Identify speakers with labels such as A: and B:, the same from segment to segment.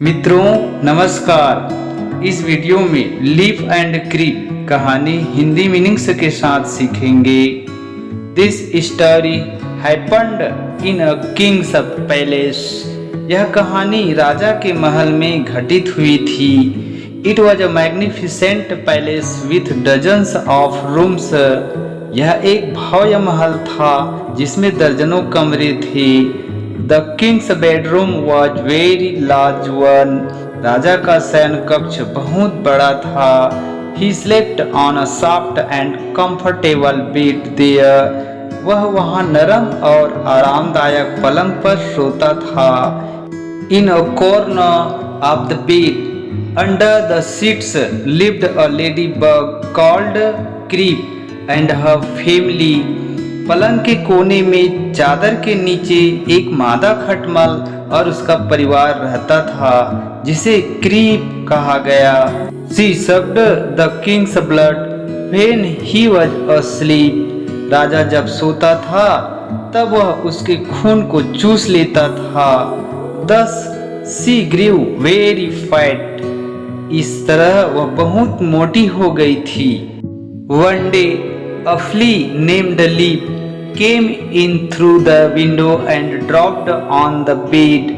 A: मित्रों नमस्कार। इस वीडियो में लीफ एंड क्रीप कहानी हिंदी मीनिंग्स के साथ सीखेंगे। This story happened in a Kings palace. यह कहानी राजा के महल में घटित हुई थी। It was a magnificent palace with dozens of rooms. यह एक भव्य महल था जिसमें दर्जनों कमरे थे। The king's bedroom was very large one. राजा का शयन कक्ष बहुत बड़ा था। He slept on a soft and comfortable bed there. वह वहाँ नरम और आरामदायक पलंग पर सोता था। In a corner of the bed, under the sheets, lived a ladybug called Creep and her family. पलंग के कोने में चादर के नीचे एक मादा खटमल और उसका परिवार रहता था जिसे क्रीप कहा गया। She sucked the king's blood when he was asleep. राजा जब सोता था तब वह उसके खून को चूस लेता था। Thus she grew very fat. इस तरह वह बहुत मोटी हो गई थी। One day a flea named Leaf came in through the window and dropped on the bed.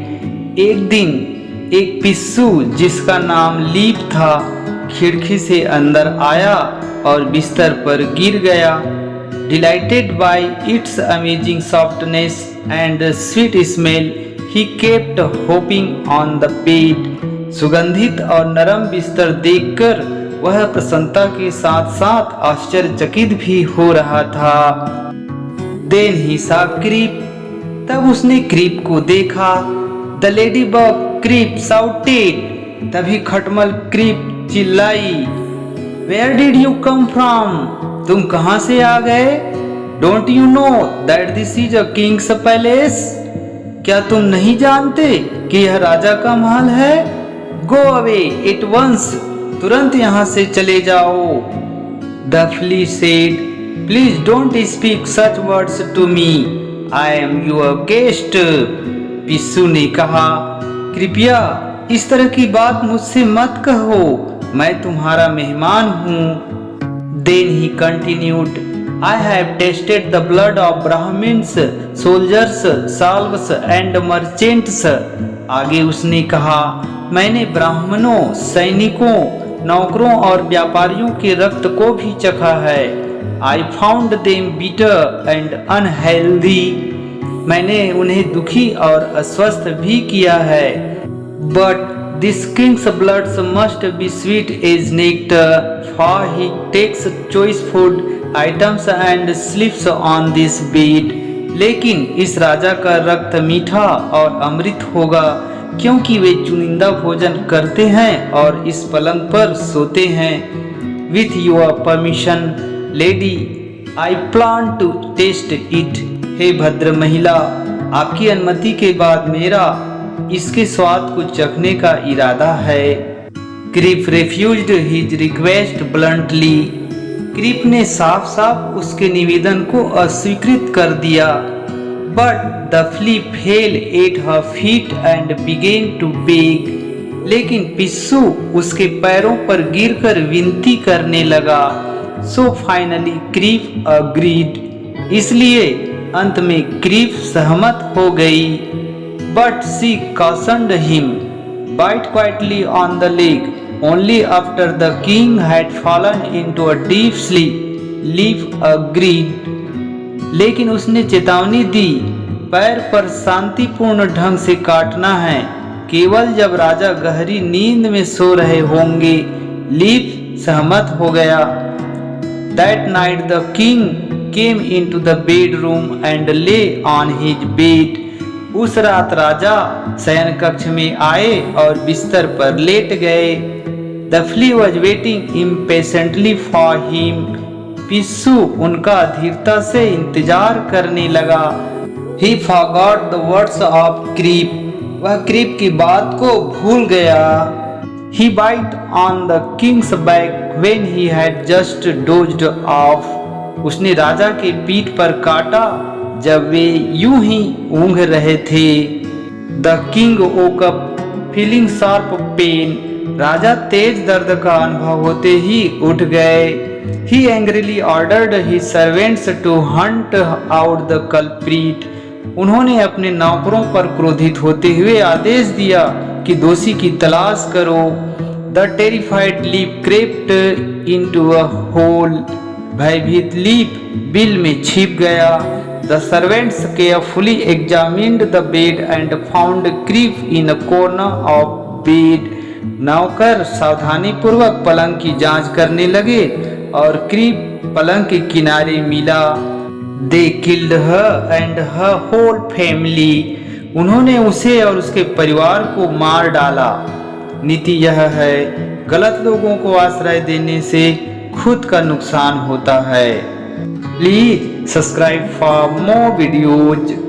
A: एक दिन एक पिस्सू जिसका नाम लीप था खिड़की से अंदर आया और बिस्तर पर गिर गया। Delighted by its amazing softness and sweet smell, he kept hopping on the bed. सुगंधित और नरम बिस्तर देखकर वह प्रसन्नता के साथ साथ आश्चर्यचकित भी हो रहा था। Then he saw Creep. तब उसने क्रीप को देखा। The ladybug Creep shouted. तभी खटमल क्रीप चिल्लाई। Where did you come from? तुम कहाँ से आ गए? Don't you know that this is a king's palace? क्या तुम नहीं जानते कि यह राजा का महल है? Go away at once. तुरंत यहाँ से चले जाओ। The flea said, Please don't speak such words to me. I am your guest. पिस्सू ने कहा, कृपया इस तरह की बात मुझसे मत कहो, मैं तुम्हारा मेहमान हूँ। Then he continued, I have tasted the blood of Brahmins, soldiers, salves and merchants. आगे उसने कहा, मैंने ब्राह्मणों, सैनिकों, नौकरों और व्यापारियों के रक्त को भी चखा है। I found them bitter and unhealthy. मैंने उन्हें दुखी और अस्वस्थ भी किया है। But this king's blood must be sweet as nectar, for he takes choice food items and sleeps on this bed. लेकिन इस राजा का रक्त मीठा और अमृत होगा क्योंकि वे चुनिंदा भोजन करते हैं और इस पलंग पर सोते हैं। With your permission, lady, I plan to taste it. हे भद्र महिला, आपकी अनुमति के बाद मेरा इसके स्वाद को चखने का इरादा है। Creep refused his request bluntly. Creep ने साफ साफ उसके निवेदन को अस्वीकृत कर दिया। But the flea fell at her feet and began to beg. लेकिन पिस्सू उसके पैरों पर गिरकर विनती करने लगा। So finally Creep agreed. इसलिए अंत में क्रीप सहमत हो गई। But she cautioned him, bite quietly on the leg. Only after the king had fallen into a deep sleep, Leaf agreed. लेकिन उसने चेतावनी दी, पैर पर शांतिपूर्ण ढंग से काटना है, केवल जब राजा गहरी नींद में सो रहे होंगे। लीफ सहमत हो गया। That night the king came into the bedroom and lay on his bed. उस रात राजा शयन कक्ष में आए और बिस्तर पर लेट गए। The flea was waiting impatiently for him. पिस्सू उनका धीरता से इंतजार करने लगा। He forgot the words of Creep. वह क्रीप की बात को भूल गया। He bit on the king's back when he had just dozed off. उसने राजा के पीठ पर काटा जब वे यूं ही ऊँघ रहे थे। The king woke up feeling sharp pain. राजा तेज दर्द का अनुभव होते ही उठ गए। He angrily ordered his servants to hunt out the culprit. उन्होंने अपने नौकरों पर क्रोधित होते हुए आदेश दिया कि दोषी की तलाश करो। The terrified leap crept into a hole. भयभीत लीप बिल में छिप गया। The servants carefully examined the bed and found Creep in a corner of bed. नौकर सावधानी पूर्वक पलंग की जांच करने लगे और क्रीप पलंग के किनारे मिला। They killed her and her whole family. उन्होंने उसे और उसके परिवार को मार डाला। नीति यह है, गलत लोगों को आश्रय देने से खुद का नुकसान होता है। Please subscribe for more videos.